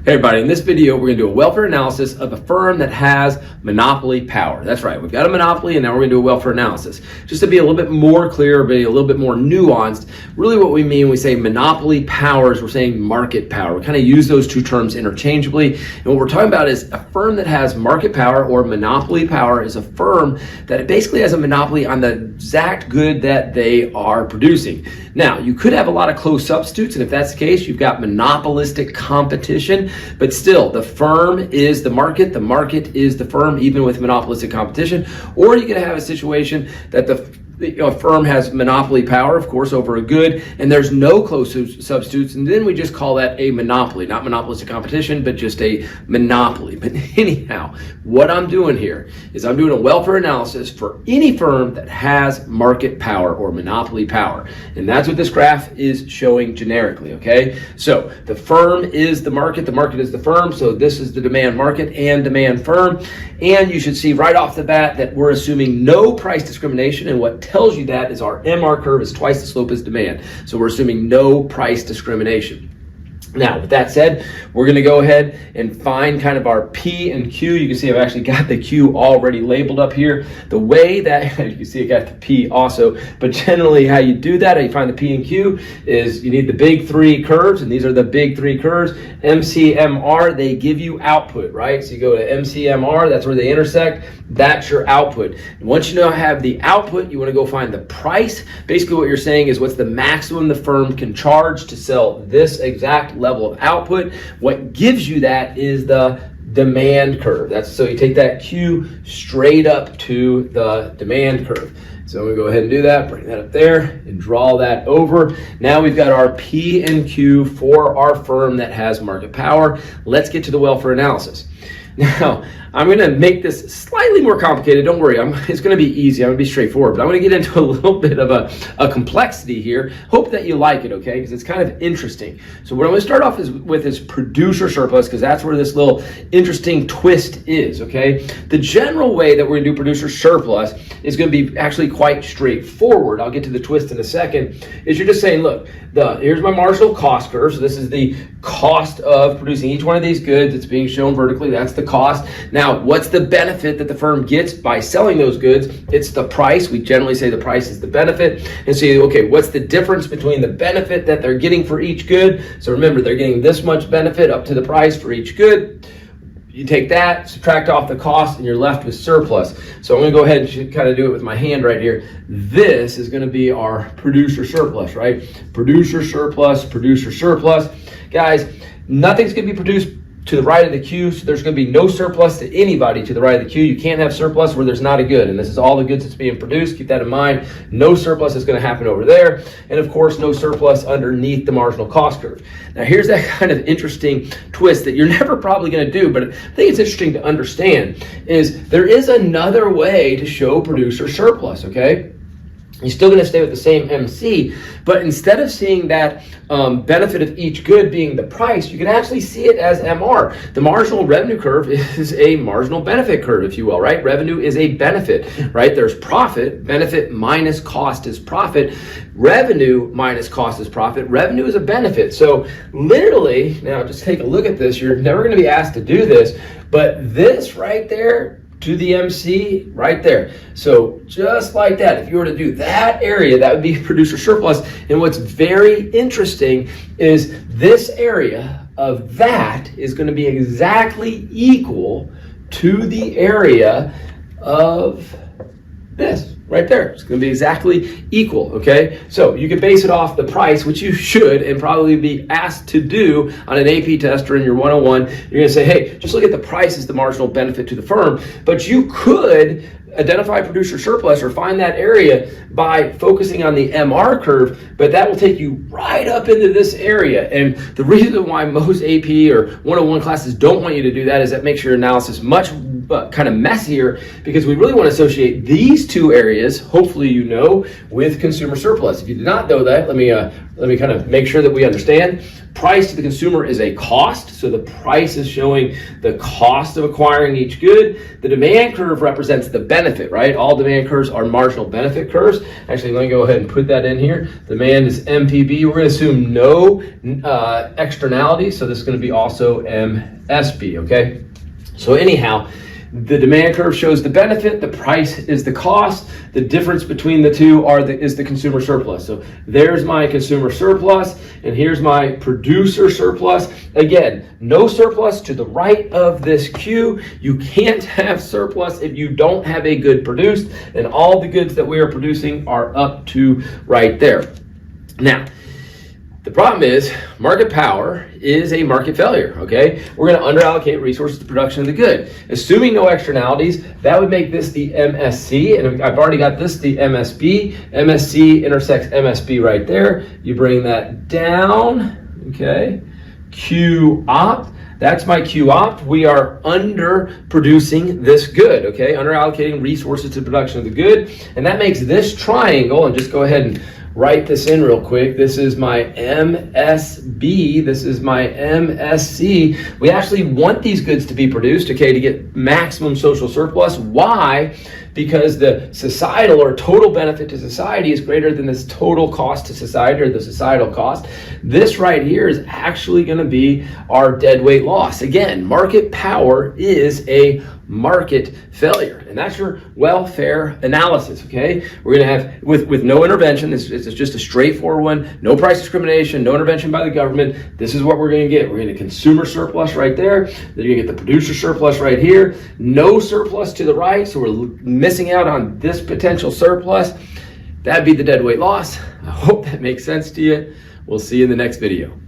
Hey everybody, in this video we're going to do a welfare analysis of a firm that has monopoly power. That's right, we've got a monopoly and now we're going to do a welfare analysis. Just to be a little bit more clear, be a little bit more nuanced, really what we mean when we say monopoly powers, we're saying market power. We kind of use those two terms interchangeably, and what we're talking about is a firm that has market power or monopoly power is a firm that basically has a monopoly on the exact good that they are producing. Now, you could have a lot of close substitutes, and if that's the case, you've got monopolistic competition. But still, the firm is the market is the firm, even with monopolistic competition. Or you're going to have a situation that the firm has monopoly power, of course, over a good, and there's no close substitutes, and then we just call that a monopoly, not monopolistic competition, but just a monopoly. But anyhow, what I'm doing here is I'm doing a welfare analysis for any firm that has market power or monopoly power, and that's what this graph is showing generically, okay? So the firm is the market is the firm, so this is the demand market and demand firm, and you should see right off the bat that we're assuming no price discrimination, and what tells you that is our MR curve is twice the slope as demand. So we're assuming no price discrimination. Now, with that said, we're going to go ahead and find kind of our P and Q. You can see I've actually got the Q already labeled up here. The way that, you can see I got the P also, but generally how you do that, how you find the P and Q is you need the big three curves, and these are the big three curves. MCMR, they give you output, right? So you go to MCMR, that's where they intersect, that's your output. And once you have the output, you want to go find the price. Basically what you're saying is what's the maximum the firm can charge to sell this exact level of output. What gives you that is the demand curve. So you take that Q straight up to the demand curve. So I'm going to go ahead and do that, bring that up there and draw that over. Now we've got our P and Q for our firm that has market power. Let's get to the welfare analysis. Now, I'm going to make this slightly more complicated. Don't worry, it's going to be easy. I'm going to be straightforward, but I'm going to get into a little bit of a complexity here. Hope that you like it, okay? Because it's kind of interesting. So what I'm going to start off with is producer surplus, because that's where this little interesting twist is, okay? The general way that we're going to do producer surplus is going to be actually quite straightforward. I'll get to the twist in a second. Is you're just saying, look, here's my marginal cost curve. So this is the cost of producing each one of these goods. It's being shown vertically. That's the cost. Now, what's the benefit that the firm gets by selling those goods? It's the price. We generally say the price is the benefit. And so, okay, what's the difference between the benefit that they're getting for each good? So remember, they're getting this much benefit up to the price for each good. You take that, subtract off the cost, and you're left with surplus. So I'm going to go ahead and kind of do it with my hand right here. This is going to be our producer surplus, right? Producer surplus, producer surplus. Guys, nothing's going to be produced to the right of the Q, so there's going to be no surplus to anybody to the right of the Q. You can't have surplus where there's not a good, and this is all the goods that's being produced. Keep that in mind. No surplus is going to happen over there, and of course, no surplus underneath the marginal cost curve. Now, here's that kind of interesting twist that you're never probably going to do, but I think it's interesting to understand, is there is another way to show producer surplus, okay? You're still going to stay with the same MC, but instead of seeing that benefit of each good being the price, you can actually see it as MR. The marginal revenue curve is a marginal benefit curve, if you will, right? Revenue is a benefit, right? There's profit. Benefit minus cost is profit. Revenue minus cost is profit. Revenue is a benefit. So literally, now just take a look at this. You're never going to be asked to do this, but this right there, to the MC right there. So just like that, if you were to do that area, that would be producer surplus. And what's very interesting is this area of that is going to be exactly equal to the area of this right there. It's going to be exactly equal, okay? So you can base it off the price, which you should and probably be asked to do on an AP test or in your 101. You're going to say, hey, just look at the price as the marginal benefit to the firm. But you could identify producer surplus or find that area by focusing on the MR curve, but that will take you right up into this area. And the reason why most AP or 101 classes don't want you to do that is that makes your analysis much kind of messier because we really want to associate these two areas, hopefully you know, with consumer surplus. If you did not know that, let me kind of make sure that we understand. Price to the consumer is a cost, so the price is showing the cost of acquiring each good. The demand curve represents the benefit, right? All demand curves are marginal benefit curves. Actually, let me go ahead and put that in here. Demand is MPB. We're going to assume no externalities, so this is going to be also MSB, okay? So anyhow, the demand curve shows the benefit, the price is the cost. The difference between the two is the consumer surplus. So there's my consumer surplus, and here's my producer surplus. Again, no surplus to the right of this Q. You can't have surplus if you don't have a good produced, and all the goods that we are producing are up to right there. Now, the problem is market power is a market failure, okay? We're going to underallocate resources to production of the good. Assuming no externalities, that would make this the MSC, and I've already got this the MSB. MSC intersects MSB right there. You bring that down, okay? Q opt. That's my Q opt. We are under producing this good, okay? Underallocating resources to production of the good. And that makes this triangle, and just go ahead and write this in real quick. This is my MSB. This is my MSC. We actually want these goods to be produced, okay, to get maximum social surplus. Why? Because the societal or total benefit to society is greater than this total cost to society, or the societal cost. This right here is actually going to be our deadweight loss. Again, market power is a market failure, and that's your welfare analysis, okay? We're going to have, with no intervention, this is just a straightforward one, no price discrimination, no intervention by the government. This is what we're going to get. We're going to consumer surplus right there, then you're going to get the producer surplus right here, no surplus to the right, so we're missing out on this potential surplus. That'd be the deadweight loss. I hope that makes sense to you. We'll see you in the next video.